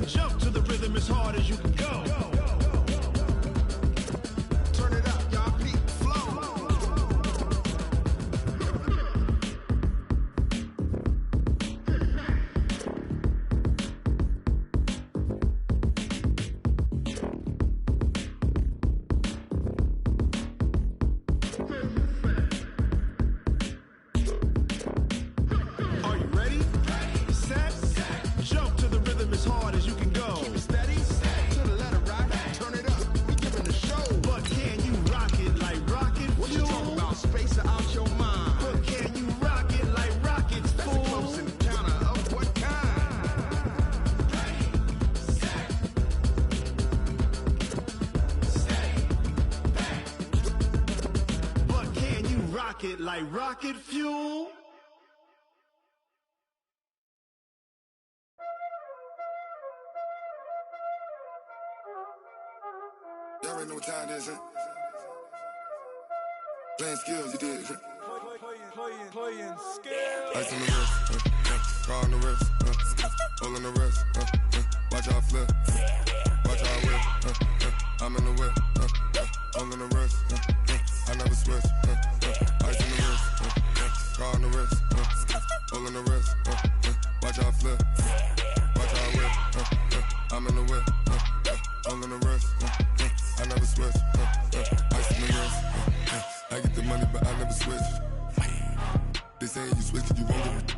Jump to the rhythm as hard as you can go. Turn it up, y'all. Peak flow. Are you ready? Set. Jump to the rhythm as hard as you can go. Keep it steady. To the letter right. Turn it up. We giving the show. But can you rock it like rocket? What you talking about? Space out your mind. But can you rock it like rockets? That's a close encounter of what kind? But can you rock it like rocket fuel? Y'all already know what time it is, huh? Playing skills, you did. Playing skills. Ice on the wrist, car on the wrist, hole on the wrist, watch how I flip, watch how I whip, I'm in the whip, hole on the wrist, I never switch, ice on the wrist, car on the wrist, hole on the wrist, watch how I flip, watch how I whip, I'm in the whip, hole on the wrist, I never switch, ice on the wrist, I get the money but I never switch. They saying you switch it, you won't get it.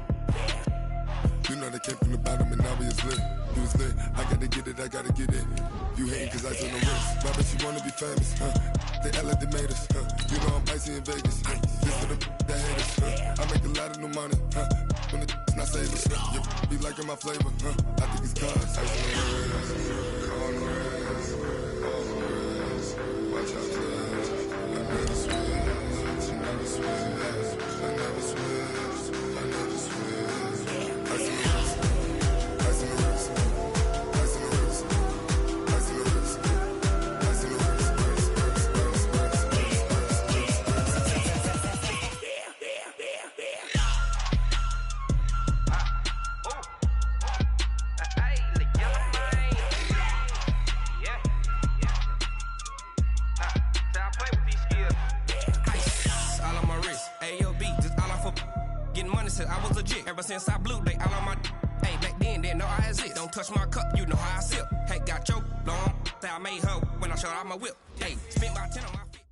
You know they came from the bottom and now we is lit. You was lit, I gotta get it, I gotta get it. You hating cause ice on the wrist. Why bet you wanna be famous, huh? They act like they made us, huh? You know I'm icy in Vegas, just for the that hate us, huh? I make a lot of new money, huh? When the not save us, you be liking my flavor, huh? I think it's cause ice on the wrist, on the wrist, on the wrist. Watch out, cuz I never switch, I never switch. I never switch, I never switch. Ice in the wrist, ice in the wrist, ice in the wrist, ice in the wrist, ice in the wrist, I was legit ever since I blew they all on my hey back then didn't know I exist. Don't touch my cup, you know how I sip. Hey, got your long that I made her when I showed out my whip. Hey, spent my 10 on my feet.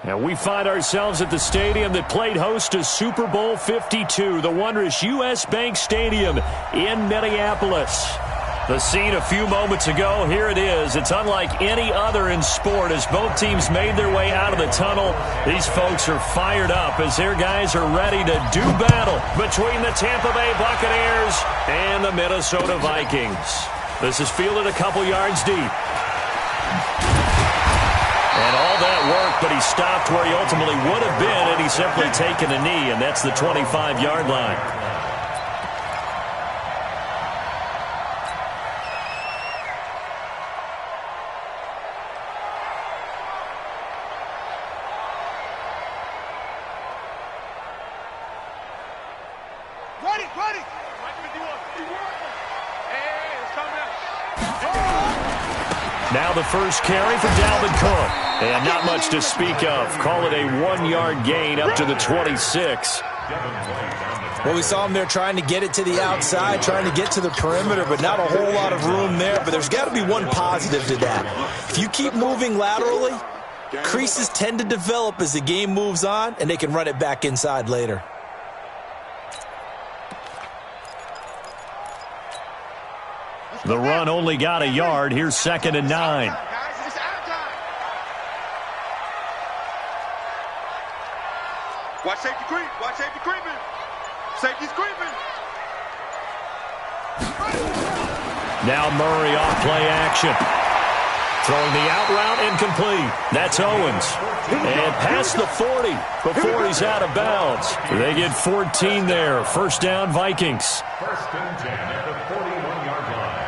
And we find ourselves at the stadium that played host to Super Bowl 52, the wondrous U.S. Bank Stadium in Minneapolis. The scene a few moments ago, here it is. It's unlike any other in sport as both teams made their way out of the tunnel. These folks are fired up as their guys are ready to do battle between the Tampa Bay Buccaneers and the Minnesota Vikings. This is fielded a couple yards deep. And all that work, but he stopped where he ultimately would have been had he simply taken a knee, and that's the 25-yard line. Now the first carry for Dalvin Cook. And not much to speak of. Call it a 1-yard gain up to the 26. Well, we saw him there trying to get it to the outside, trying to get to the perimeter, but not a whole lot of room there. But there's got to be one positive to that. If you keep moving laterally, creases tend to develop as the game moves on, and they can run it back inside later. The run only got a yard. Here's 2nd and 9. Watch safety creep. Watch safety creeping. Safety's creeping. Now Murray off play action. Throwing the out route incomplete. That's Owens. And past the 40 before he's out of bounds. They get 14 there. First down, Vikings. First and 10 at the 41-yard line.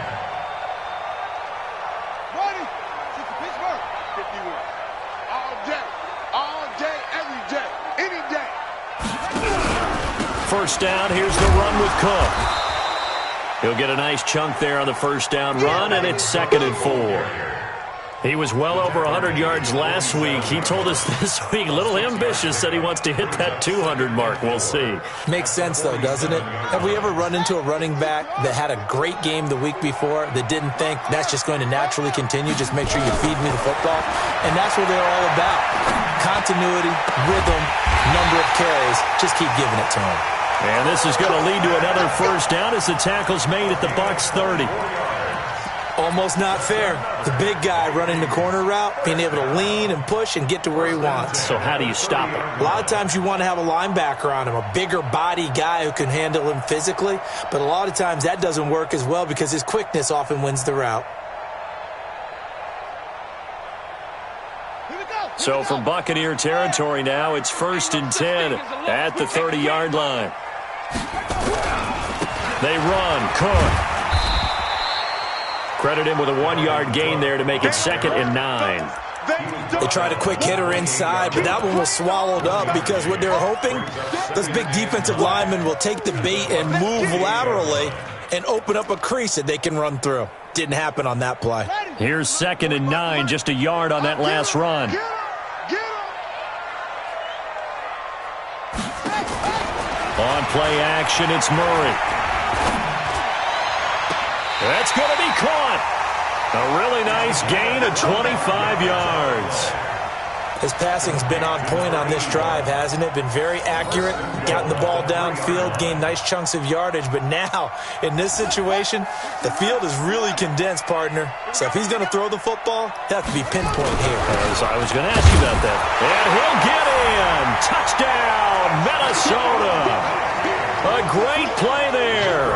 Ready? Since Pittsburgh. 51. All day, every day, any day. First down, here's the run with Cook. He'll get a nice chunk there on the first down run, and it's 2nd and 4. He was well over 100 yards last week. He told us this week, a little ambitious, said he wants to hit that 200 mark. We'll see. Makes sense, though, doesn't it? Have we ever run into a running back that had a great game the week before that didn't think that's just going to naturally continue? Just make sure you feed me the football. And that's what they're all about. Continuity, rhythm, number of carries. Just keep giving it to him. And this is going to lead to another first down as the tackle's made at the Bucs 30. Almost not fair. The big guy running the corner route, being able to lean and push and get to where he wants. So how do you stop him? A lot of times you want to have a linebacker on him, a bigger body guy who can handle him physically. But a lot of times that doesn't work as well because his quickness often wins the route. So from Buccaneer territory now, it's 1st and 10 at the 30-yard line. They run. Cook. Credit him with a 1-yard gain there to make it 2nd and 9. They tried a quick hitter inside, but that one was swallowed up because what they're hoping, those big defensive linemen will take the bait and move laterally and open up a crease that they can run through. Didn't happen on that play. Here's 2nd and 9, just a yard on that last run. On play action, it's Murray. That's going to be caught. A really nice gain of 25 yards. His passing's been on point on this drive, hasn't it? Been very accurate, gotten the ball downfield, gained nice chunks of yardage. But now, in this situation, the field is really condensed, partner. So if he's going to throw the football, he'll have to be pinpoint here. As I was going to ask you about that. And he'll get in. Touchdown, Minnesota. A great play there.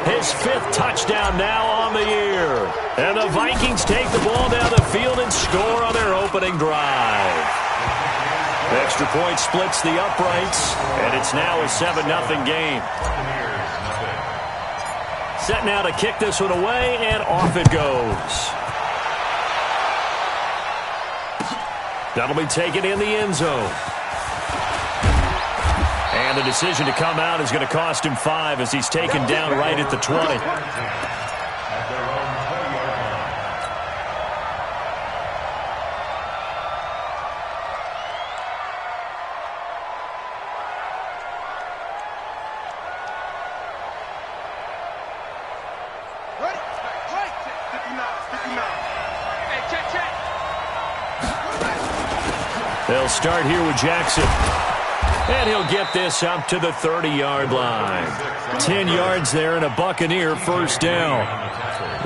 His 5th touchdown now on the year. And the Vikings take the ball down the field and score on their opening drive. Extra point splits the uprights, and it's now a 7-0 game. Set now to kick this one away, and off it goes. That'll be taken in the end zone. And the decision to come out is going to cost him 5 as he's taken down right at the 20. They'll start here with Jackson. And he'll get this up to the 30-yard line. 10 yards there and a Buccaneer first down.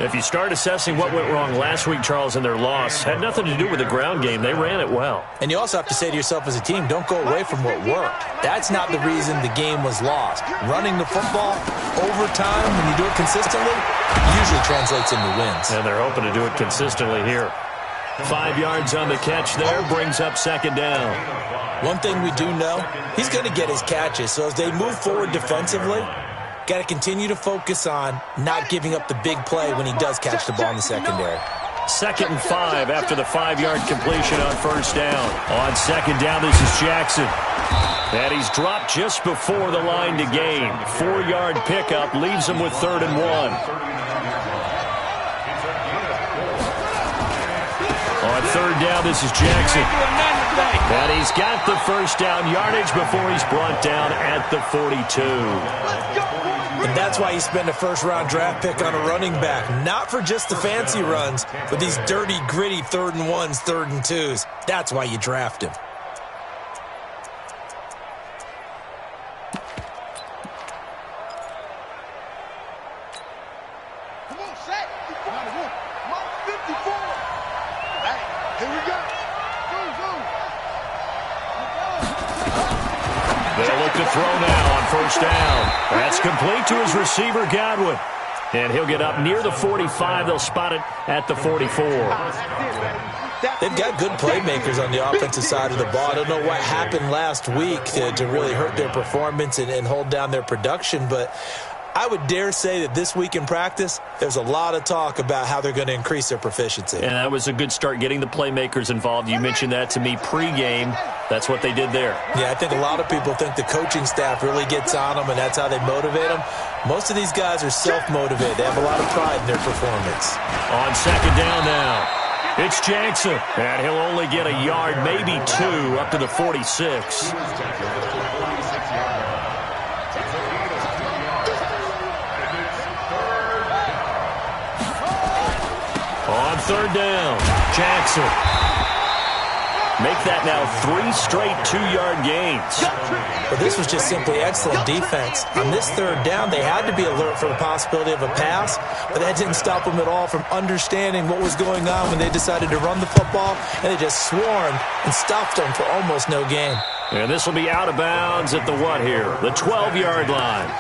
If you start assessing what went wrong last week, Charles, in their loss, had nothing to do with the ground game. They ran it well. And you also have to say to yourself as a team, don't go away from what worked. That's not the reason the game was lost. Running the football over time, when you do it consistently, usually translates into wins. And they're hoping to do it consistently here. 5 yards on the catch there, brings up 2nd down. One thing we do know, he's going to get his catches. So as they move forward defensively, got to continue to focus on not giving up the big play when he does catch the ball in the secondary. 2nd and 5 after the 5-yard completion on first down. On 2nd down, this is Jackson. And he's dropped just before the line to gain. 4-yard pickup leaves him with 3rd and 1. On 3rd down, this is Jackson. And he's got the first down yardage before he's brought down at the 42. And that's why you spend a first-round draft pick on a running back. Not for just the fancy runs, but these dirty, gritty 3rd and 1s, 3rd and 2s. That's why you draft him. They'll look to throw now on first down. That's complete to his receiver, Godwin. And he'll get up near the 45. They'll spot it at the 44. They've got good playmakers on the offensive side of the ball. I don't know what happened last week to really hurt their performance and hold down their production, but I would dare say that this week in practice, there's a lot of talk about how they're going to increase their proficiency. And that was a good start, getting the playmakers involved. You mentioned that to me pregame. That's what they did there. Yeah, I think a lot of people think the coaching staff really gets on them, and that's how they motivate them. Most of these guys are self-motivated. They have a lot of pride in their performance. On second down now, it's Jackson. And he'll only get a yard, maybe two, up to the 46. On third down, Jackson. Make that now 3 straight 2-yard gains. Well, this was just simply excellent defense. On this third down, they had to be alert for the possibility of a pass, but that didn't stop them at all from understanding what was going on when they decided to run the football, and they just swarmed and stopped them for almost no gain. And this will be out of bounds at the what here? The 12-yard line.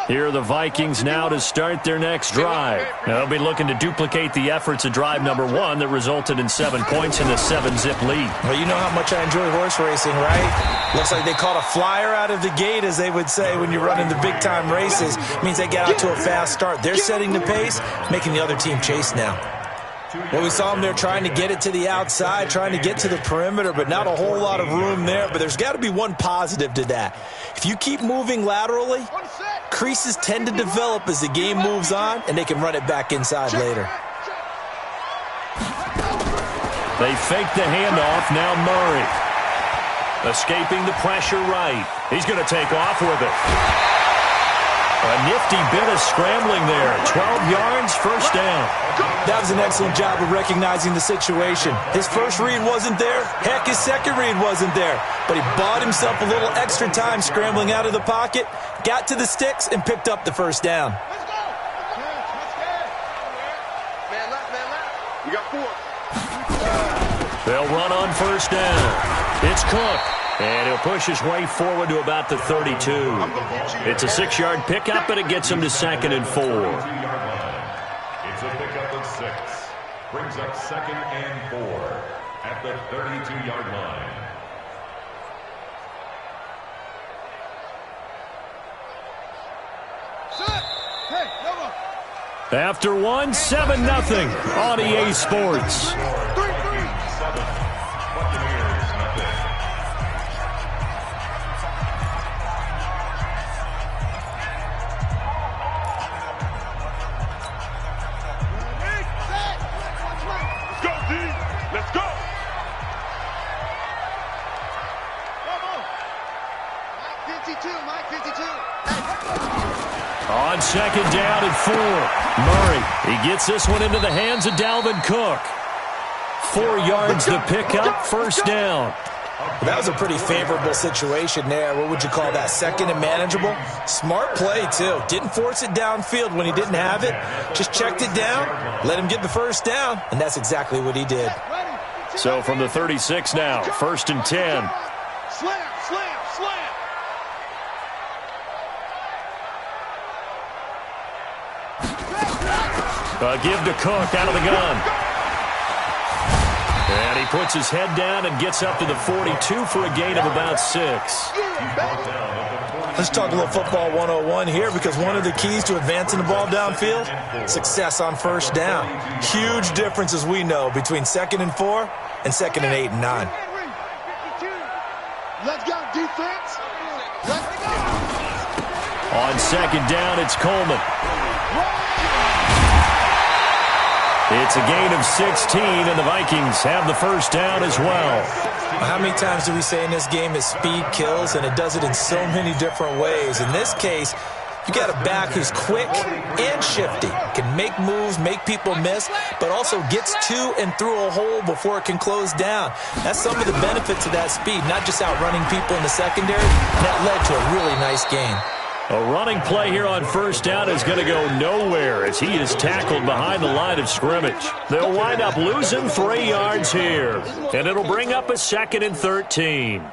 Here are the Vikings now to start their next drive. Now they'll be looking to duplicate the efforts of drive number 1 that resulted in 7 points in the 7-zip lead. Well, you know how much I enjoy horse racing, right? Looks like they caught a flyer out of the gate, as they would say when you're running the big-time races. It means they get out to a fast start. They're setting the pace, making the other team chase now. Well, we saw them there trying to get it to the outside, trying to get to the perimeter, but not a whole lot of room there. But there's got to be one positive to that. If you keep moving laterally, creases tend to develop as the game moves on, and they can run it back inside later. They fake the handoff. Now Murray. Escaping the pressure right. He's going to take off with it. A nifty bit of scrambling there. 12 yards, first down. That was an excellent job of recognizing the situation. His first read wasn't there. Heck, his second read wasn't there. But he bought himself a little extra time scrambling out of the pocket, got to the sticks, and picked up the first down. Let's go. Man left. We got 4. They'll run on first down. It's Cook. And he'll push his way forward to about the 32. It's a 6-yard pickup, and it gets him to 2nd and 4. It's a pickup of 6. Brings up 2nd and 4 at the 32-yard line. After 1, 7-0 on EA Sports. 7. Buccaneers, nothing. Let's go! Mike 52. On second down and 4. Murray, he gets this one into the hands of Dalvin Cook. 4 yards to pick up, first down. That was a pretty favorable situation there. What would you call that? 2nd and manageable? Smart play, too. Didn't force it downfield when he didn't have it. Just checked it down, let him get the first down, and that's exactly what he did. So from the 36 now, 1st and 10. Slam. Give to Cook out of the gun. And he puts his head down and gets up to the 42 for a gain of about 6. Let's talk a little football 101 here, because one of the keys to advancing the ball downfield, success on first down. Huge difference, as we know, between 2nd and 4 and 2nd and 8 and 9. Let's go, defense. Let's go. On second down, it's Coleman. It's a gain of 16, and the Vikings have the first down as well. How many times do we say in this game that speed kills, and it does it in so many different ways? In this case, you got a back who's quick and shifty, can make moves, make people miss, but also gets to and through a hole before it can close down. That's some of the benefits of that speed, not just outrunning people in the secondary. That led to a really nice gain. A running play here on first down is going to go nowhere as he is tackled behind the line of scrimmage. They'll wind up losing 3 yards here, and it'll bring up a 2nd and 13. Here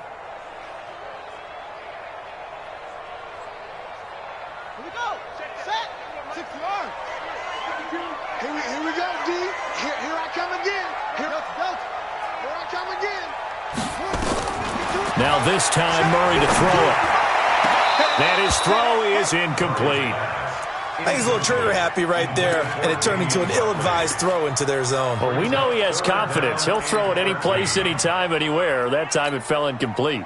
we go. Set. 6 yards. Here we go, D. Here I come again. Here I come again. Now this time Murray to throw it. And his throw is incomplete. I think he's a little trigger happy right there, and it turned into an ill-advised throw into their zone. Well, we know he has confidence. He'll throw it any place, anytime, anywhere. That time it fell incomplete.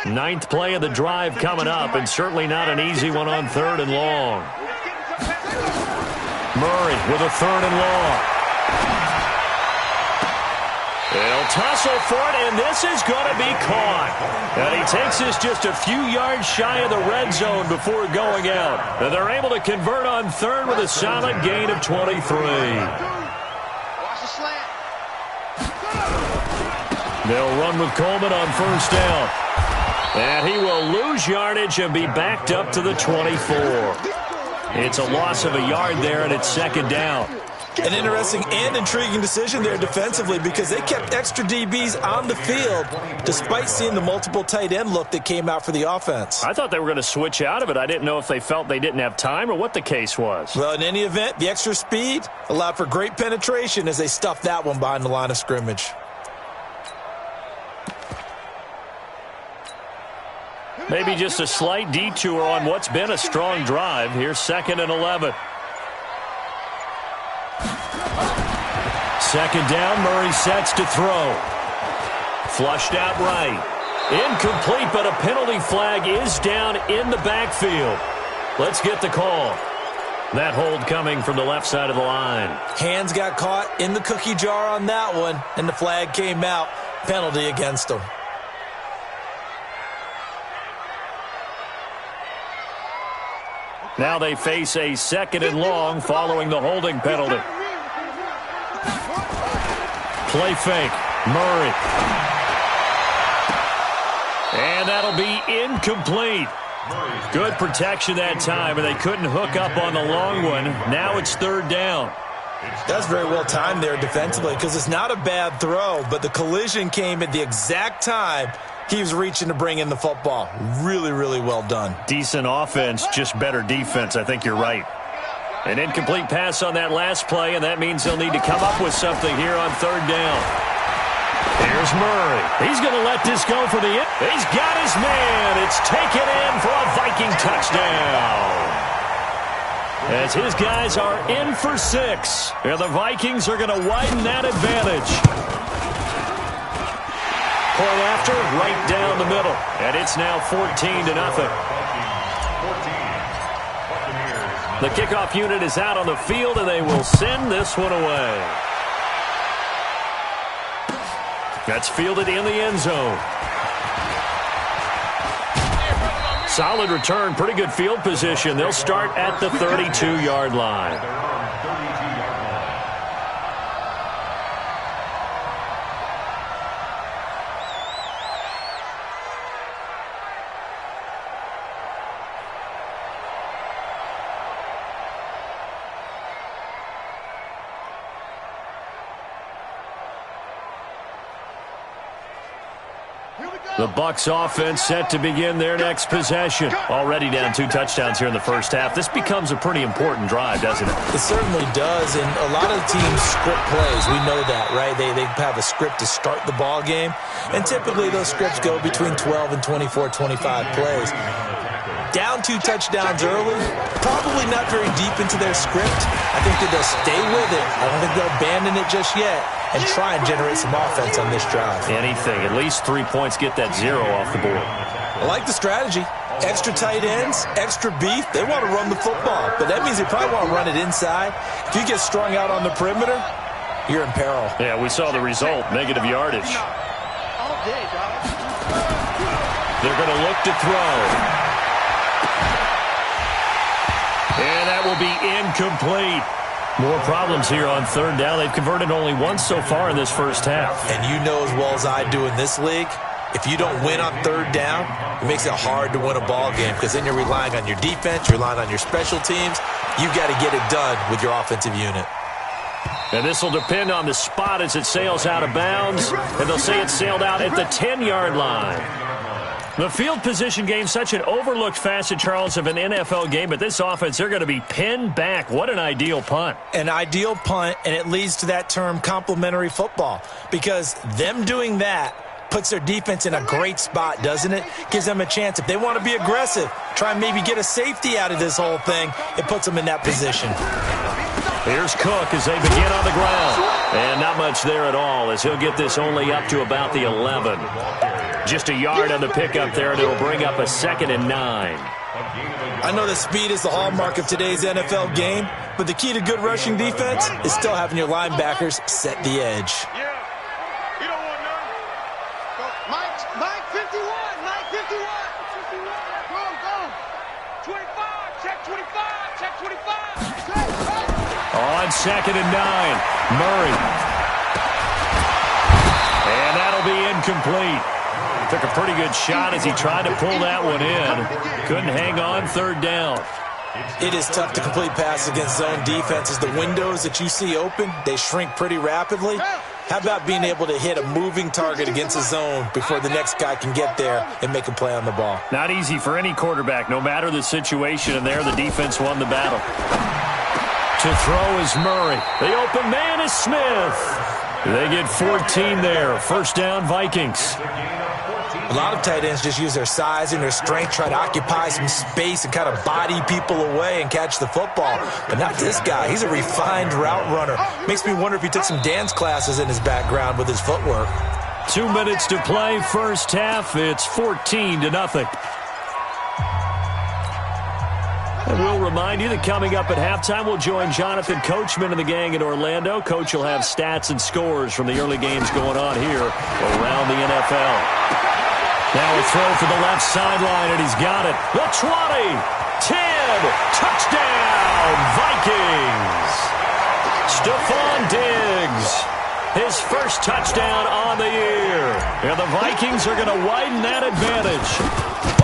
Ninth play of the drive coming up, and certainly not an easy one on 3rd and long. Murray with a 3rd and long. They'll tussle for it, and this is going to be caught. And he takes this just a few yards shy of the red zone before going out. And they're able to convert on 3rd with a solid gain of 23. Watch the slant. They'll run with Coleman on 1st down. And he will lose yardage and be backed up to the 24. It's a loss of a yard there, and it's 2nd down. An interesting and intriguing decision there defensively because they kept extra DBs on the field despite seeing the multiple tight end look that came out for the offense. I thought they were going to switch out of it. I didn't know if they felt they didn't have time or what the case was. Well, in any event, the extra speed allowed for great penetration as they stuffed that one behind the line of scrimmage. Maybe just a slight detour on what's been a strong drive. Here's 2nd and 11. 2nd down, Murray sets to throw. Flushed out right. Incomplete, but a penalty flag is down in the backfield. Let's get the call. That hold coming from the left side of the line. Hands got caught in the cookie jar on that one, and the flag came out. Penalty against them. Now they face a 2nd and long following the holding penalty. Play fake. Murray. And that'll be incomplete. Good protection that time, and they couldn't hook up on the long one. Now it's 3rd down. That's very well timed there defensively because it's not a bad throw, but the collision came at the exact time he was reaching to bring in the football. Really, really well done. Decent offense, just better defense. I think you're right. An incomplete pass on that last play, and that means they'll need to come up with something here on 3rd down. Here's Murray. He's going to let this go for the end. He's got his man. It's taken in for a Viking touchdown. As his guys are in for 6. And the Vikings are going to widen that advantage. Point after, right down the middle. And it's now 14-0. The kickoff unit is out on the field, and they will send this one away. That's fielded in the end zone. Solid return, pretty good field position. They'll start at the 32-yard line. The Bucs offense set to begin their next possession. Already down 2 touchdowns here in the first half. This becomes a pretty important drive, doesn't it? It certainly does, and a lot of teams script plays. We know that, right? They have a script to start the ball game, and typically those scripts go between 12 and 24, 25 plays. Down 2 touchdowns early, probably not very deep into their script. I think that they'll stay with it. I don't think they'll abandon it just yet and try and generate some offense on this drive. Anything. At least 3 points, get that 0 off the board. I like the strategy. Extra tight ends, extra beef. They want to run the football, but that means they probably want to run it inside. If you get strung out on the perimeter, you're in peril. Yeah, we saw the result, negative yardage. They're going to look to throw. And that will be incomplete. More problems here on 3rd down. They've converted only once so far in this first half. And you know as well as I do in this league, if you don't win on 3rd down, it makes it hard to win a ball game because then you're relying on your defense, you're relying on your special teams. You've got to get it done with your offensive unit. And this will depend on the spot as it sails out of bounds. And they'll say it sailed out at the 10-yard line. The field position game, such an overlooked facet, Charles, of an NFL game. But this offense, they're going to be pinned back. What an ideal punt. An ideal punt, and it leads to that term complementary football. Because them doing that puts their defense in a great spot, doesn't it? Gives them a chance. If they want to be aggressive, try and maybe get a safety out of this whole thing, it puts them in that position. Here's Cook as they begin on the ground. And not much there at all, as he'll get this only up to about the 11. Just a yard on the pickup there, and it'll bring up a 2nd and 9. I know that speed is the hallmark of today's NFL game, but the key to good rushing defense is still having your linebackers set the edge. Yeah. You don't want none. Mike 51. Mike 51. Go. 25. Check 25. Check 25. On 2nd and 9, Murray. And that'll be incomplete. Took a pretty good shot as he tried to pull that one in. Couldn't hang on 3rd down. It is tough to complete passes against zone defenses. The windows that you see open, they shrink pretty rapidly. How about being able to hit a moving target against a zone before the next guy can get there and make a play on the ball? Not easy for any quarterback, no matter the situation, and there the defense won the battle. To throw is Murray. The open man is Smith. They get 14 there. 1st down, Vikings. A lot of tight ends just use their size and their strength, try to occupy some space and kind of body people away and catch the football. But not this guy. He's a refined route runner. Makes me wonder if he took some dance classes in his background with his footwork. 2 minutes to play, 1st half. It's 14-0. And we'll remind you that coming up at halftime, we'll join Jonathan Coachman and the gang in Orlando. Coach will have stats and scores from the early games going on here around the NFL. Now a throw for the left sideline, and he's got it. The 20, 10, touchdown, Vikings. Stephon Diggs, his 1st touchdown on the year. And the Vikings are going to widen that advantage.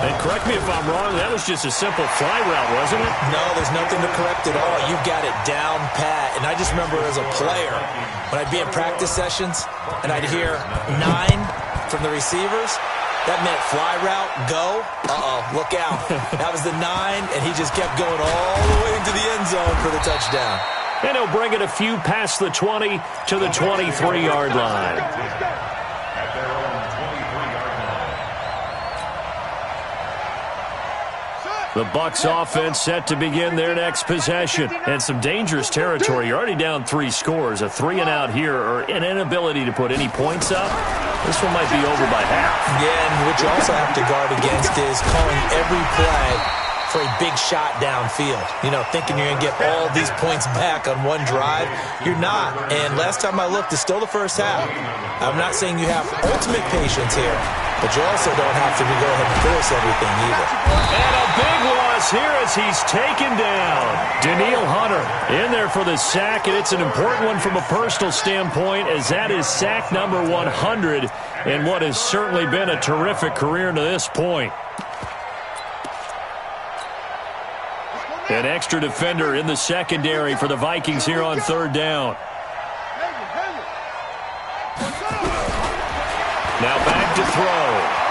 And correct me if I'm wrong, that was just a simple fly route, wasn't it? No, there's nothing to correct at all. You got it down pat. And I just remember as a player, when I'd be in practice sessions and I'd hear 9 from the receivers, that meant fly route, go. Look out. That was the 9, and he just kept going all the way into the end zone for the touchdown. And he'll bring it a few past the 20 to the 23-yard line. The Bucs offense set to begin their next possession. And some dangerous territory. You're already down 3 scores. A 3-and-out here, or an inability to put any points up. This one might be over by half. Yeah, and what you also have to guard against is calling every play for a big shot downfield. You know, thinking you're going to get all these points back on one drive. You're not. And last time I looked, it's still the 1st half. I'm not saying you have ultimate patience here, but you also don't have to go ahead and force everything either. And a big loss here as he's taken down. Danielle Hunter in there for the sack, and it's an important one from a personal standpoint, as that is sack number 100 in what has certainly been a terrific career to this point. An extra defender in the secondary for the Vikings here on 3rd down. Now back to throw.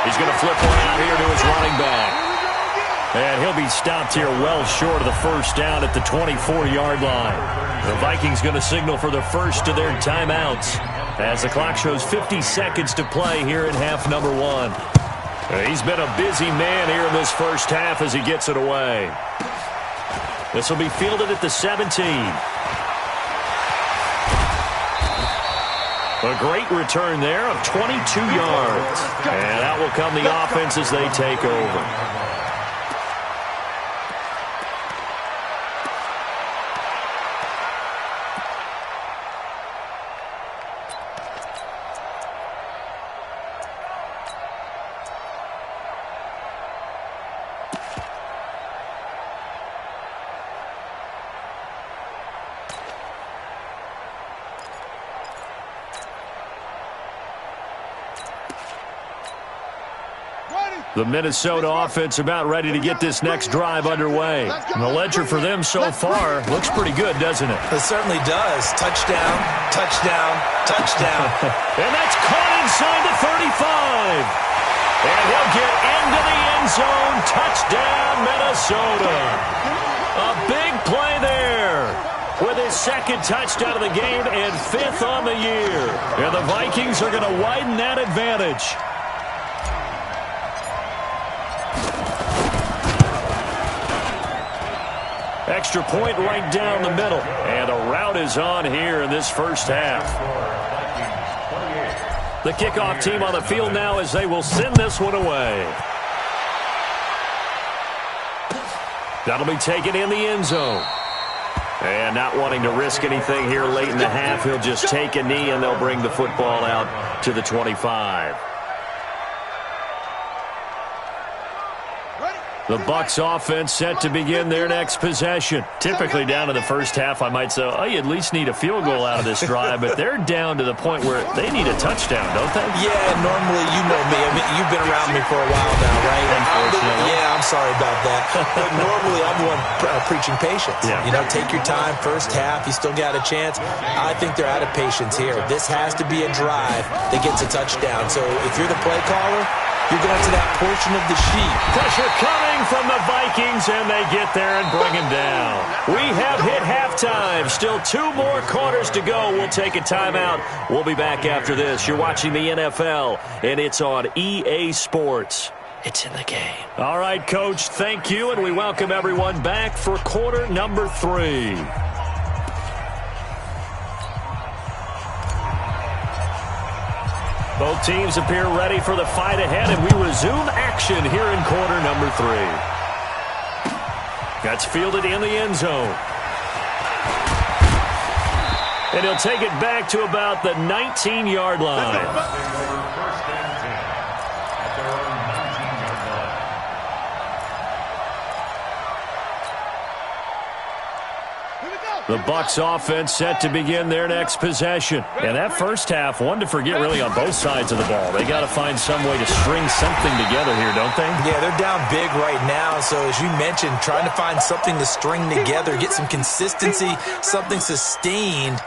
He's going to flip one out here to his running back. And he'll be stopped here well short of the 1st down at the 24-yard line. The Vikings going to signal for the first of their timeouts as the clock shows 50 seconds to play here in half number 1. He's been a busy man here in this 1st half as he gets it away. This will be fielded at the 17. A great return there of 22 yards. And out will come the offense as they take over. The Minnesota offense about ready to get this next drive underway. And the ledger for them so far looks pretty good, doesn't it? It certainly does. Touchdown, touchdown, touchdown. And that's caught inside the 35. And he'll get into the end zone. Touchdown, Minnesota. A big play there. with his second touchdown of the game and 5th on the year. And the Vikings are going to widen that advantage. Extra point right down the middle. And a rout is on here in this first half. The kickoff team on the field now as they will send this one away. That'll be taken in the end zone. And not wanting to risk anything here late in the half, he'll just take a knee and they'll bring the football out to the 25. The Bucs offense set to begin their next possession. Typically down in the first half, I might say, oh, you at least need a field goal out of this drive, but they're down to the point where they need a touchdown, don't they? Yeah, normally, you know me. I mean, you've been around me for a while now, right? Unfortunately. Yeah, I'm sorry about that. But normally, I'm the one preaching patience. Yeah. You know, take your time. First half, you still got a chance. I think they're out of patience here. This has to be a drive that gets a touchdown. So if you're the play caller, you're going to that portion of the sheet. Pressure coming from the Vikings, and they get there and bring him down. We have hit halftime. Still 2 more quarters to go. We'll take a timeout. We'll be back after this. You're watching the NFL, and it's on EA Sports. It's in the game. All right, Coach, thank you, and we welcome everyone back for quarter number 3. Both teams appear ready for the fight ahead, and we resume action here in quarter number 3. That's fielded in the end zone. And he'll take it back to about the 19-yard line. The Bucs offense set to begin their next possession. And that first half, one to forget really on both sides of the ball. They got to find some way to string something together here, don't they? Yeah, they're down big right now. So as you mentioned, trying to find something to string together, get some consistency, something sustained,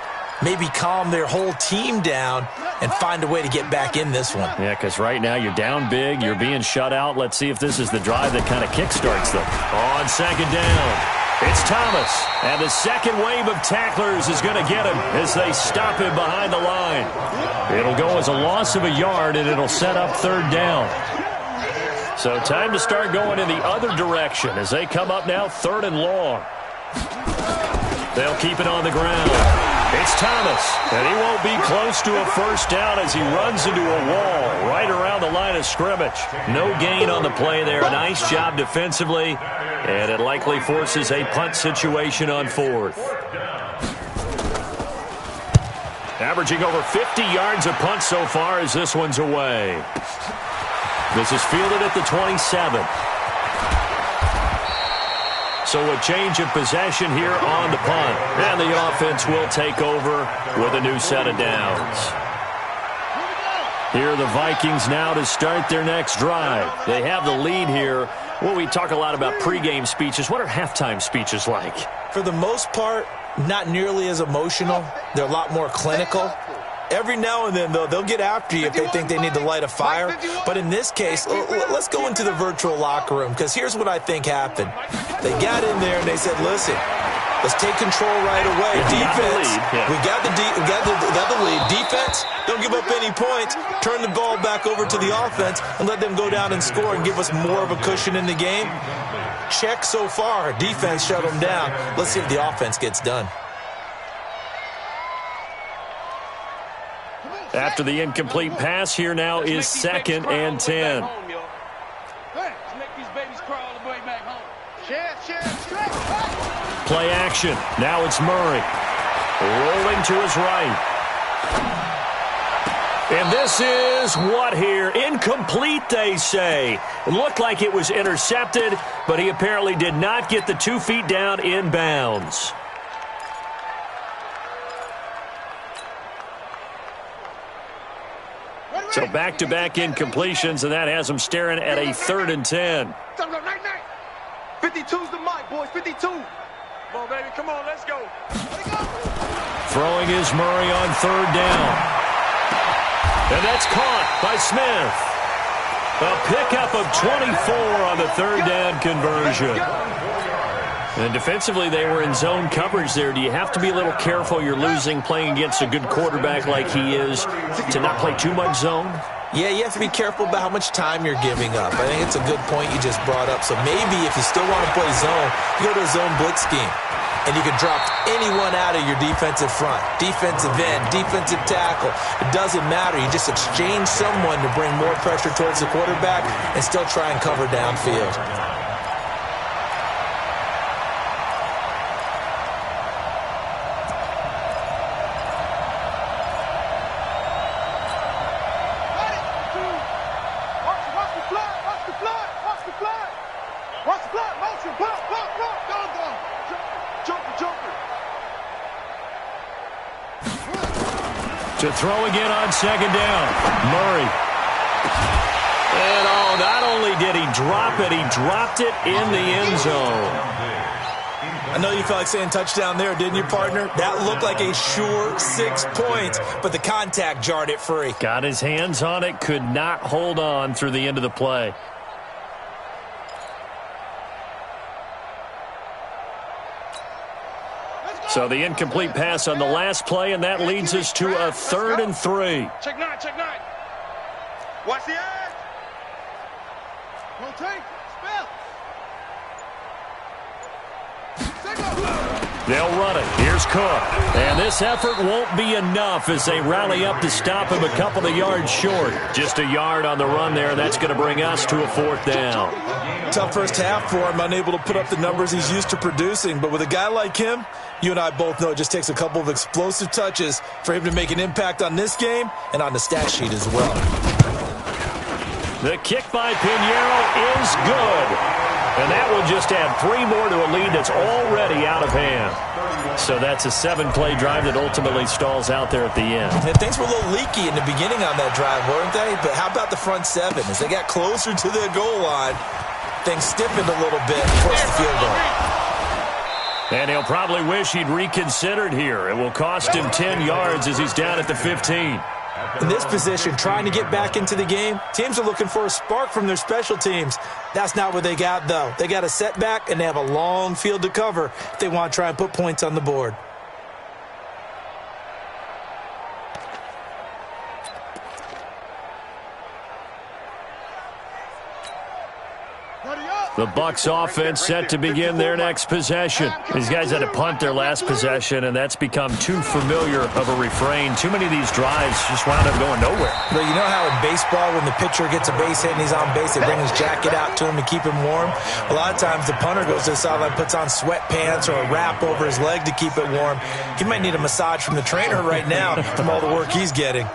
maybe calm their whole team down and find a way to get back in this one. Yeah, because right now you're down big, you're being shut out. Let's see if this is the drive that kind of kickstarts them. On second down. It's Thomas, and the second wave of tacklers is going to get him as they stop him behind the line. It'll go as a loss of a yard, and it'll set up third down. So time to start going in the other direction as they come up now third and long. They'll keep it on the ground. It's Thomas, and he won't be close to a first down as he runs into a wall right around the line of scrimmage. No gain on the play there. Nice job defensively, and it likely forces a punt situation on 4th. Averaging over 50 yards a punt so far as this one's away. This is fielded at the 27. So a change of possession here on the punt. And the offense will take over with a new set of downs. Here are the Vikings now to start their next drive. They have the lead here. Well, we talk a lot about pregame speeches. What are halftime speeches like? For the most part, not nearly as emotional. They're a lot more clinical. Every now and then, though, they'll get after you if they think they need to light a fire. But in this case, let's go into the virtual locker room, because here's what I think happened. They got in there and they said, listen, let's take control right away. Defense, we got the lead. Defense, don't give up any points. Turn the ball back over to the offense and let them go down and score and give us more of a cushion in the game. Check so far. Defense shut them down. Let's see if the offense gets done. After the incomplete pass, here now is 2nd and 10. Play action. Now it's Murray. Rolling to his right. And this is what here? Incomplete, they say. It looked like it was intercepted, but he apparently did not get the 2 feet down in bounds. So back-to-back incompletions, and that has them staring at a 3rd and 10. 52's the mic, boys. 52. Come on, baby. Come on, let's go. Throwing is Murray on 3rd down. And that's caught by Smith. A pickup of 24 on the 3rd down conversion. And defensively, they were in zone coverage there. Do you have to be a little careful? You're losing playing against a good quarterback like he is to not play too much zone? Yeah, you have to be careful about how much time you're giving up. I think it's a good point you just brought up. So maybe if you still want to play zone, you go to a zone blitz scheme. And you can drop anyone out of your defensive front, defensive end, defensive tackle. It doesn't matter. You just exchange someone to bring more pressure towards the quarterback and still try and cover downfield. To throw again on second down. Murray. And not only did he drop it, he dropped it in the end zone. I know you felt like saying touchdown there, didn't you, partner? That looked like a sure 6 points, but the contact jarred it free. Got his hands on it, could not hold on through the end of the play. So the incomplete pass on the last play, and that leads us to a 3rd and 3. Check 9, check 9. Watch the edge. Rotate, spell. They'll run it. Here's Cook. And this effort won't be enough as they rally up to stop him a couple of yards short. Just a yard on the run there. That's going to bring us to a 4th down. Tough first half for him, unable to put up the numbers he's used to producing. But with a guy like him, you and I both know it just takes a couple of explosive touches for him to make an impact on this game and on the stat sheet as well. The kick by Pinheiro is good. And that will just add 3 more to a lead that's already out of hand. So that's a 7-play drive that ultimately stalls out there at the end. And things were a little leaky in the beginning on that drive, weren't they? But how about the front 7? As they got closer to the goal line, things stiffened a little bit and forced the field goal. And he'll probably wish he'd reconsidered here. It will cost him 10 yards as he's down at the 15. In this position, trying to get back into the game, teams are looking for a spark from their special teams. That's not what they got, though. They got a setback, and they have a long field to cover if they want to try and put points on the board. The Bucs offense set to begin their next possession. These guys had to punt their last possession, and that's become too familiar of a refrain. Too many of these drives just wound up going nowhere. But you know how in baseball, when the pitcher gets a base hit and he's on base, they bring his jacket out to him to keep him warm? A lot of times the punter goes to the sideline, puts on sweatpants or a wrap over his leg to keep it warm. He might need a massage from the trainer right now from all the work he's getting.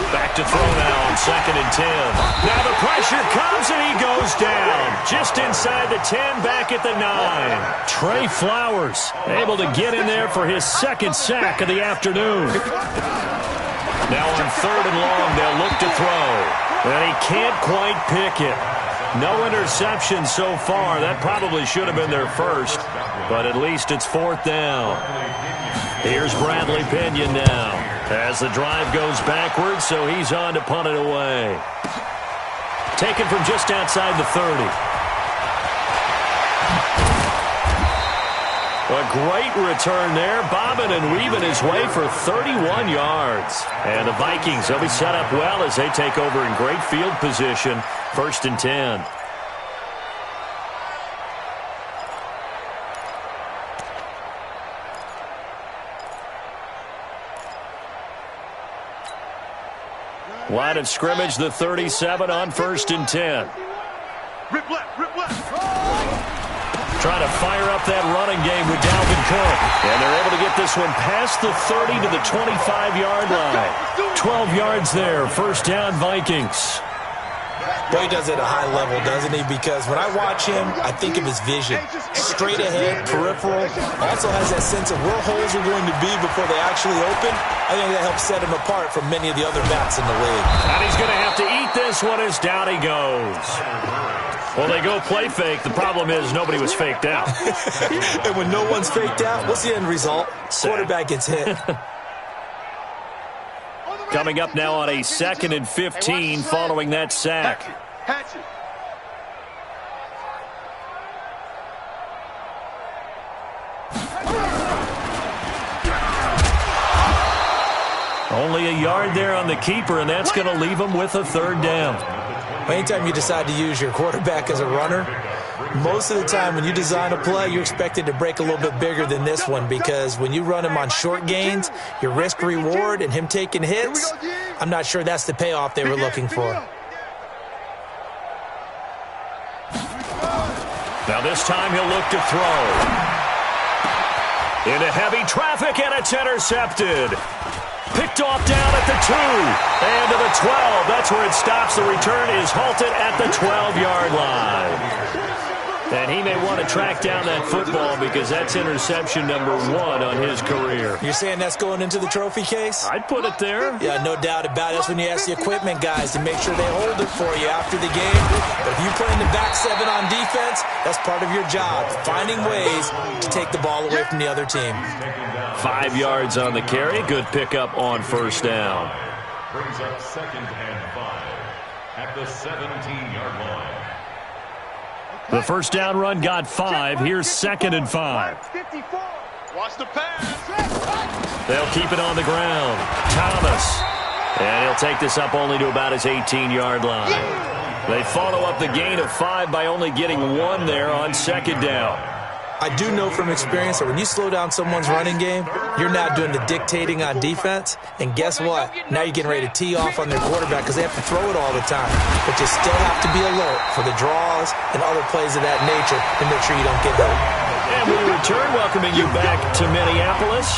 Back to throw now on 2nd and 10. Now the pressure comes and he goes down. Just inside the 10, back at the 9. Trey Flowers able to get in there for his 2nd sack of the afternoon. Now on 3rd and long, they'll look to throw. And he can't quite pick it. No interception so far. That probably should have been their first. But at least it's 4th down. Here's Bradley Pinion now as the drive goes backwards, so he's on to punt it away. Taken from just outside the 30. A great return there, bobbing and weaving his way for 31 yards. And the Vikings, they'll be set up well as they take over in great field position, 1st and 10. Line of scrimmage, the 37 on 1st and 10. Rip left, rip left. Trying to fire up that running game with Dalvin Cook. And they're able to get this one past the 30 to the 25-yard line. 12 yards there, 1st down Vikings. Boy, he does it at a high level, doesn't he? Because when I watch him, I think of his vision. Straight ahead, peripheral. Also has that sense of where holes are going to be before they actually open. I think that helps set him apart from many of the other backs in the league. And he's going to have to eat this one as down he goes. Well, they go play fake. The problem is nobody was faked out. And when no one's faked out, what's the end result? Quarterback gets hit. Coming up now on a 2nd and 15 following that sack. Only a yard there on the keeper, and that's going to leave him with a third down. Anytime you decide to use your quarterback as a runner, most of the time when you design a play, you're expected to break a little bit bigger than this one, because when you run him on short gains, your risk-reward and him taking hits, I'm not sure that's the payoff they were looking for. Now this time he'll look to throw. Into heavy traffic, and it's intercepted. Picked off down at the 2 and to the 12. That's where it stops. The return is halted at the 12-yard line. And he may want to track down that football because that's interception number 1 on his career. You're saying that's going into the trophy case? I'd put it there. Yeah, no doubt about it. That's when you ask the equipment guys to make sure they hold it for you after the game. But if you play in the back 7 on defense, that's part of your job, finding ways to take the ball away from the other team. 5 yards on the carry. Good pickup on first down. Brings up 2nd and 5 at the 17-yard line. The first down run got 5. Here's 2nd and 5. Watch the pass. They'll keep it on the ground. Thomas. And he'll take this up only to about his 18-yard line. They follow up the gain of 5 by only getting 1 there on 2nd down. I do know from experience that when you slow down someone's running game, you're now doing the dictating on defense. And guess what? Now you're getting ready to tee off on their quarterback because they have to throw it all the time. But you still have to be alert for the draws and other plays of that nature to make sure you don't get hurt. And we return, welcoming you back to Minneapolis.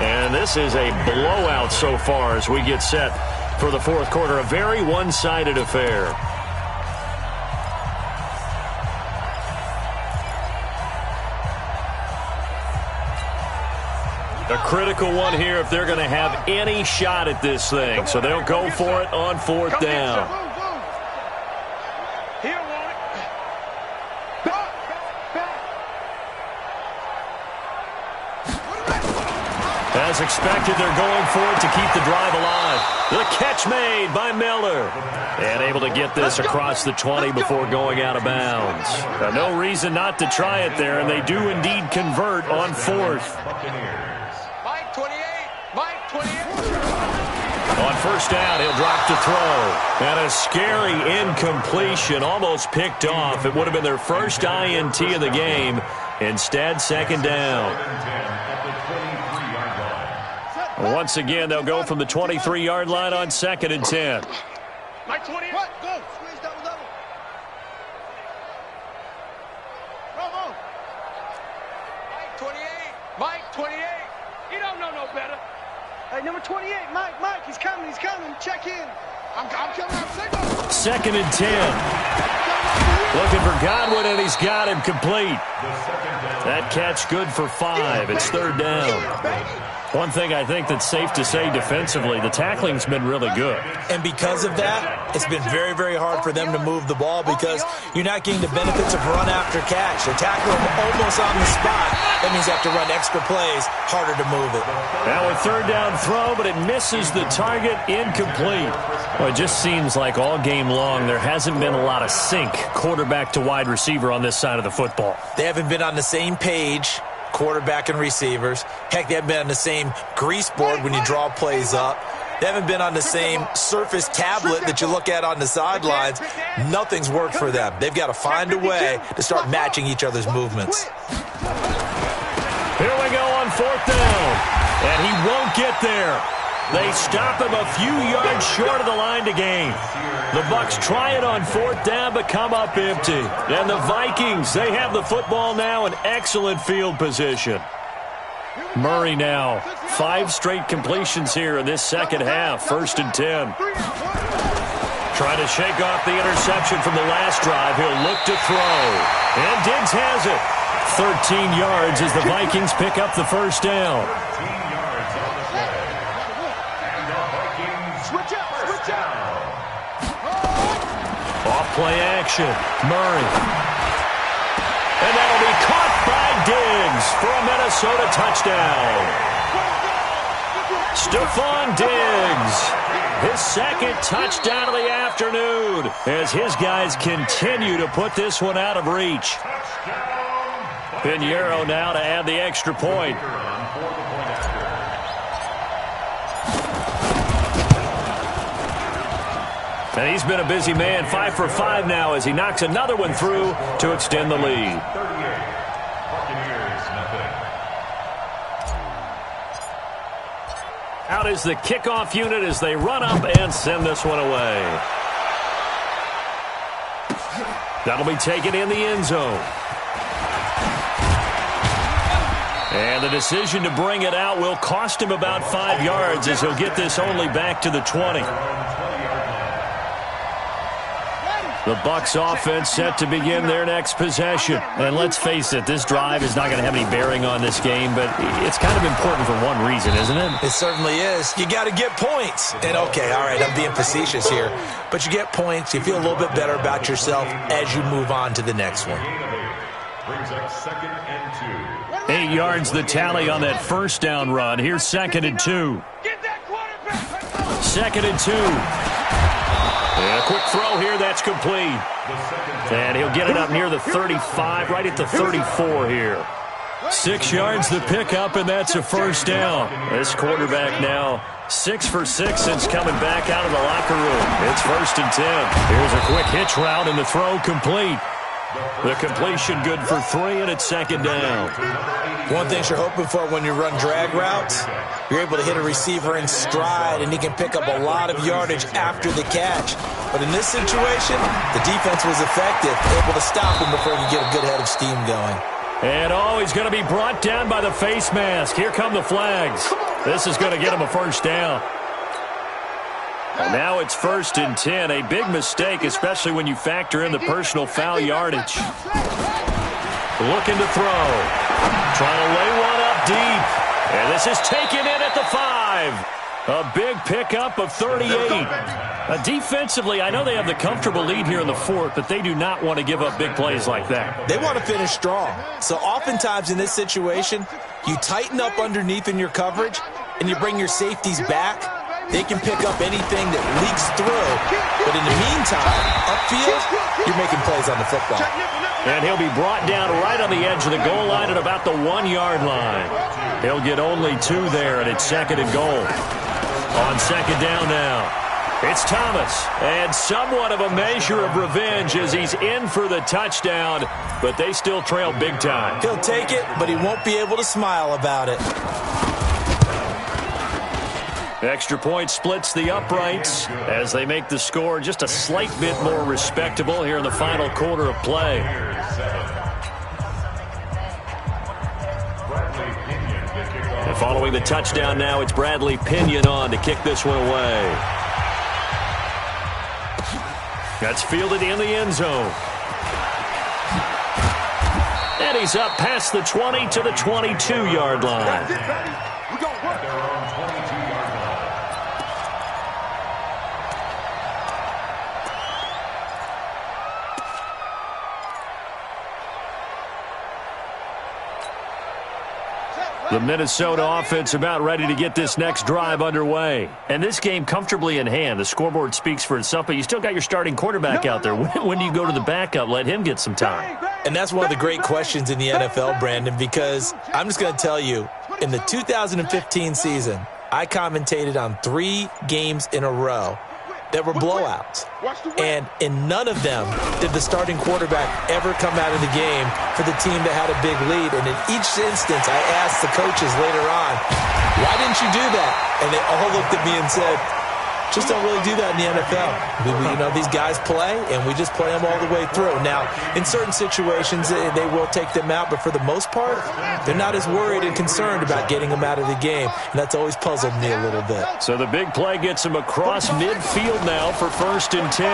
And this is a blowout so far as we get set for the fourth quarter. A very one-sided affair. A critical one here if they're going to have any shot at this thing. So they'll go for it on 4th down. As expected, they're going for it to keep the drive alive. The catch made by Miller. And able to get this across the 20 before going out of bounds. No reason not to try it there, and they do indeed convert on 4th. On first down, he'll drop to throw. And a scary incompletion, almost picked off. It would have been their first INT of the game. Instead, 2nd down. Once again, they'll go from the 23-yard line on 2nd and 10. Mike 28. What? Go. Squeeze double. Bravo. Mike 28. Mike 28. You don't know no better. Hey, number 28, Mike, he's coming. Check in. I'm coming out. 2nd and 10. Looking for Godwin, and he's got him complete. That catch good for 5. It's 3rd down. One thing I think that's safe to say defensively, the tackling's been really good. And because of that, it's been very, very hard for them to move the ball because you're not getting the benefits of run after catch. They tackle them almost on the spot. That means they have to run extra plays, harder to move it. Now a 3rd down throw, but it misses the target, incomplete. Well, it just seems like all game long there hasn't been a lot of sync quarterback to wide receiver on this side of the football. They haven't been on the same page, quarterback and receivers. Heck, they haven't been on the same grease board when you draw plays up. They haven't been on the same surface tablet that you look at on the sidelines. Nothing's worked for them. They've got to find a way to start matching each other's movements. Here we go on 4th down. And he won't get there. They stop him a few yards short of the line to gain. The Bucs try it on 4th down, but come up empty. And the Vikings, they have the football now in excellent field position. Murray now, 5 straight completions here in this second half, 1st and 10. Trying to shake off the interception from the last drive. He'll look to throw. And Diggs has it. 13 yards as the Vikings pick up the 1st down. Off-play action. Murray. And that'll be caught by Diggs for a Minnesota touchdown. Stephon Diggs, his 2nd touchdown of the afternoon as his guys continue to put this one out of reach. Pinheiro now to add the extra point. And he's been a busy man, 5 for 5 now as he knocks another one through to extend the lead. 38. Buccaneers, nothing. Out is the kickoff unit as they run up and send this one away. That'll be taken in the end zone. And the decision to bring it out will cost him about 5 yards as he'll get this only back to the 20. The Bucs offense set to begin their next possession. And let's face it, this drive is not going to have any bearing on this game, but it's kind of important for one reason, isn't it? It certainly is. You got to get points. And okay, all right, I'm being facetious here, but you get points, you feel a little bit better about yourself as you move on to the next one. Brings up 2nd and 2. 8 yards the tally on that first down run. Here's 2nd and 2. Get that quarterback. 2nd and 2. And a quick throw here, that's complete. And he'll get it up near the 35, right at the 34 here. 6 yards the pickup, and that's a first down. This quarterback now 6 for 6 since coming back out of the locker room. It's 1st and 10. Here's a quick hitch route, and the throw complete. The completion good for 3, and it's 2nd down. One thing you're hoping for when you run drag routes, you're able to hit a receiver in stride, and he can pick up a lot of yardage after the catch. But in this situation, the defense was effective, able to stop him before he could get a good head of steam going. And he's going to be brought down by the face mask. Here come the flags. This is going to get him a first down. And now it's 1st and 10. A big mistake, especially when you factor in the personal foul yardage. Looking to throw. Trying to lay one up deep. And this is taken in at the 5. A big pickup of 38. Defensively, I know they have the comfortable lead here in the 4th, but they do not want to give up big plays like that. They want to finish strong. So oftentimes in this situation, you tighten up underneath in your coverage, and you bring your safeties back. They can pick up anything that leaks through. But in the meantime, upfield, you're making plays on the football. And he'll be brought down right on the edge of the goal line at about the 1-yard line. He'll get only 2 there, and it's 2nd and goal. On 2nd down now, it's Thomas. And somewhat of a measure of revenge as he's in for the touchdown, but they still trail big time. He'll take it, but he won't be able to smile about it. Extra point splits the uprights as they make the score just a slight bit more respectable here in the final quarter of play. And following the touchdown now, it's Bradley Pinion on to kick this one away. That's fielded in the end zone. And he's up past the 20 to the 22-yard line. We're going to work. The Minnesota offense about ready to get this next drive underway. And this game comfortably in hand. The scoreboard speaks for itself, but you still got your starting quarterback out there. When do you go to the backup? Let him get some time. And that's one of the great questions in the NFL, Brandon, because I'm just going to tell you, in the 2015 season, I commentated on 3 games in a row that were blowouts. And in none of them did the starting quarterback ever come out of the game for the team that had a big lead. And in each instance, I asked the coaches later on, why didn't you do that? And they all looked at me and said, just don't really do that in the NFL. These guys play, and we just play them all the way through. Now, in certain situations, they will take them out, but for the most part, they're not as worried and concerned about getting them out of the game, and that's always puzzled me a little bit. So the big play gets him across midfield now for 1st and 10.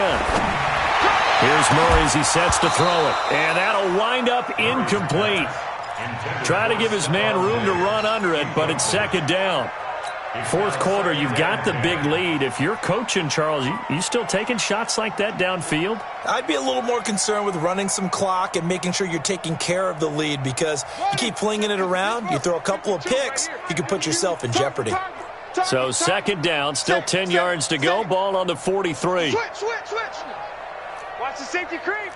Here's Murray as he sets to throw it, and that'll wind up incomplete. Try to give his man room to run under it, but it's 2nd down. 4th quarter, you've got the big lead. If you're coaching, Charles, you still taking shots like that downfield? I'd be a little more concerned with running some clock and making sure you're taking care of the lead, because you keep flinging it around, you throw a couple of picks, you can put yourself in jeopardy. So 2nd down, still 10 yards to go, ball on the 43. Switch. Watch the safety creep.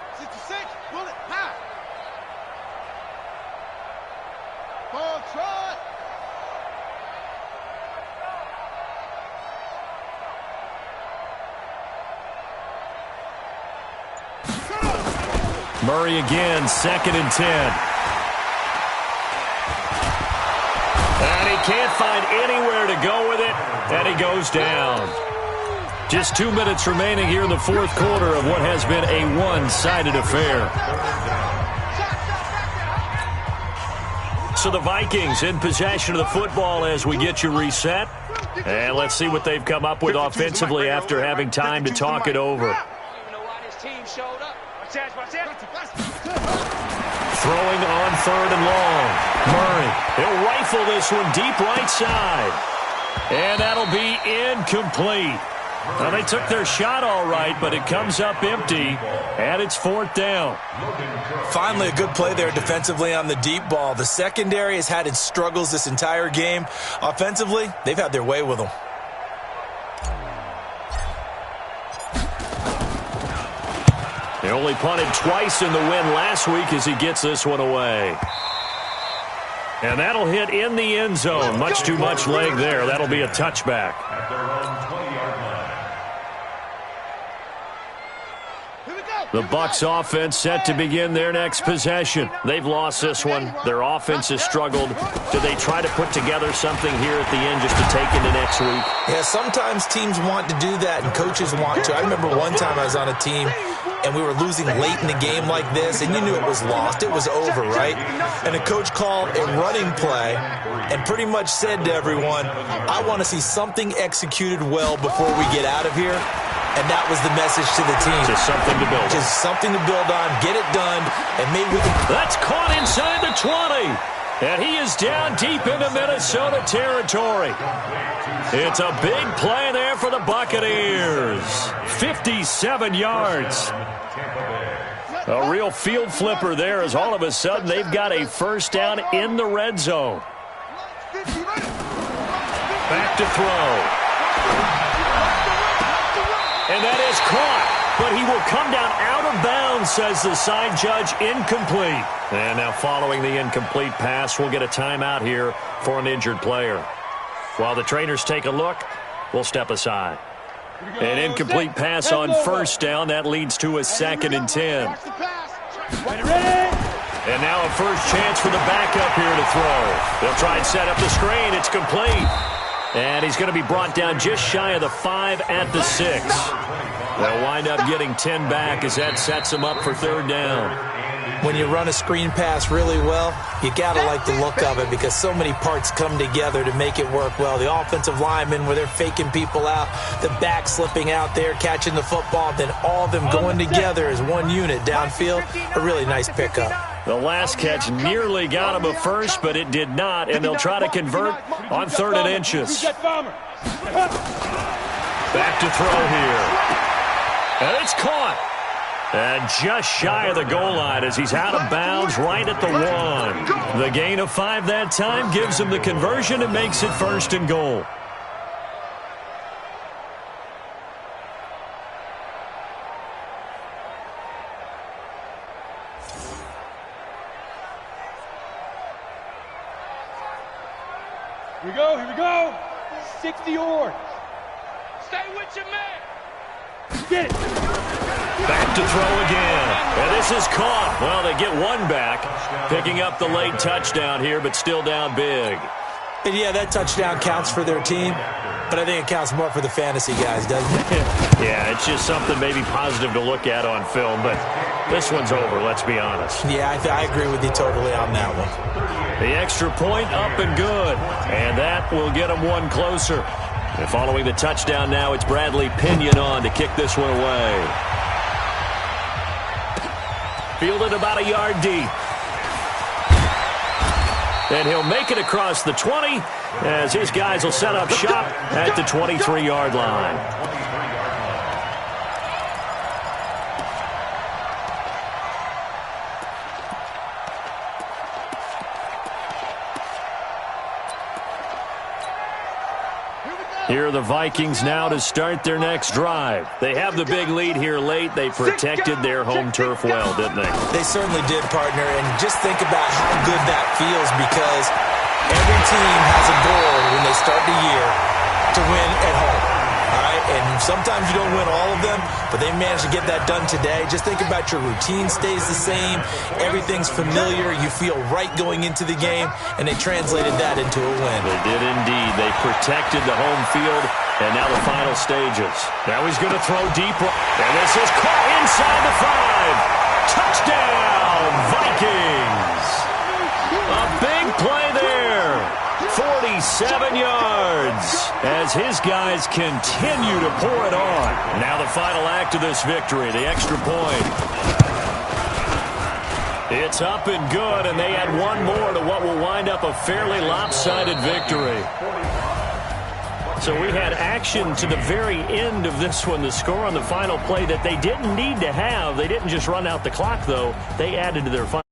Pull it high. Ball trot. Murray again, 2nd and 10. And he can't find anywhere to go with it, and he goes down. Just 2 minutes remaining here in the fourth quarter of what has been a one-sided affair. So the Vikings in possession of the football as we get you reset. And let's see what they've come up with offensively after having time to talk it over. Throwing on 3rd and long. Murray, he'll rifle this one deep right side. And that'll be incomplete. Well, they took their shot all right, but it comes up empty, and it's 4th down. Finally, a good play there defensively on the deep ball. The secondary has had its struggles this entire game. Offensively, they've had their way with them. They only punted twice in the win last week as he gets this one away. And that'll hit in the end zone. Much too much leg there. That'll be a touchback. At their own 20-yard line. The Bucs offense set to begin their next possession. They've lost this one. Their offense has struggled. Do they try to put together something here at the end just to take into next week? Yeah, sometimes teams want to do that and coaches want to. I remember one time I was on a team and we were losing late in the game like this, and you knew it was lost. It was over, right? And the coach called a running play and pretty much said to everyone, I want to see something executed well before we get out of here. And that was the message to the team. Just something to build on. Just something to build on, get it done, and maybe we can... That's caught inside the 20. And he is down deep into Minnesota territory. It's a big play there for the Buccaneers. 57 yards. A real field flipper there as all of a sudden they've got a first down in the red zone. Back to throw. And that is caught, but he will come down out of bounds, says the side judge, incomplete. And now following the incomplete pass, we'll get a timeout here for an injured player. While the trainers take a look, we'll step aside. An incomplete pass on first down, that leads to a 2nd and 10. And now a first chance for the backup here to throw. They'll try and set up the screen, it's complete. And he's going to be brought down just shy of the 5 at the 6. They'll wind up getting 10 back as that sets him up for 3rd down. When you run a screen pass really well, you got to like the look of it because so many parts come together to make it work well. The offensive linemen, where they're faking people out, the back slipping out there, catching the football, then all of them going together as one unit downfield. A really nice pickup. The last catch nearly got him a first, but it did not, and they'll try to convert on 3rd and inches. Back to throw here. And it's caught. And just shy of the goal line as he's out of bounds right at the 1. The gain of 5 that time gives him the conversion and makes it 1st and goal. Here we go. 60 yards. Stay with your man. Get it. Back to throw again. And this is caught. Well, they get one back, picking up the late touchdown here, but still down big. And yeah, that touchdown counts for their team, but I think it counts more for the fantasy guys, doesn't it? Yeah, it's just something maybe positive to look at on film, but this one's over, let's be honest. Yeah, I agree with you totally on that one. The extra point up and good, and that will get them one closer. And following the touchdown now, it's Bradley Pinion on to kick this one away. Fielded about a yard deep. And he'll make it across the 20 as his guys will set up shop at the 23-yard line. Here are the Vikings now to start their next drive. They have the big lead here late. They protected their home turf well, didn't they? They certainly did, partner. And just think about how good that feels because every team has a goal when they start the year to win at home. All right, and sometimes you don't win all of them, but they managed to get that done today. Just think about your routine stays the same. Everything's familiar. You feel right going into the game, and they translated that into a win. They did indeed. They protected the home field, and now the final stages. Now he's going to throw deep, and this is caught inside the 5. Touchdown, Vikings! A big play there. 47 yards as his guys continue to pour it on. Now the final act of this victory, the extra point. It's up and good, and they add one more to what will wind up a fairly lopsided victory. So we had action to the very end of this one, the score on the final play that they didn't need to have. They didn't just run out the clock, though. They added to their final.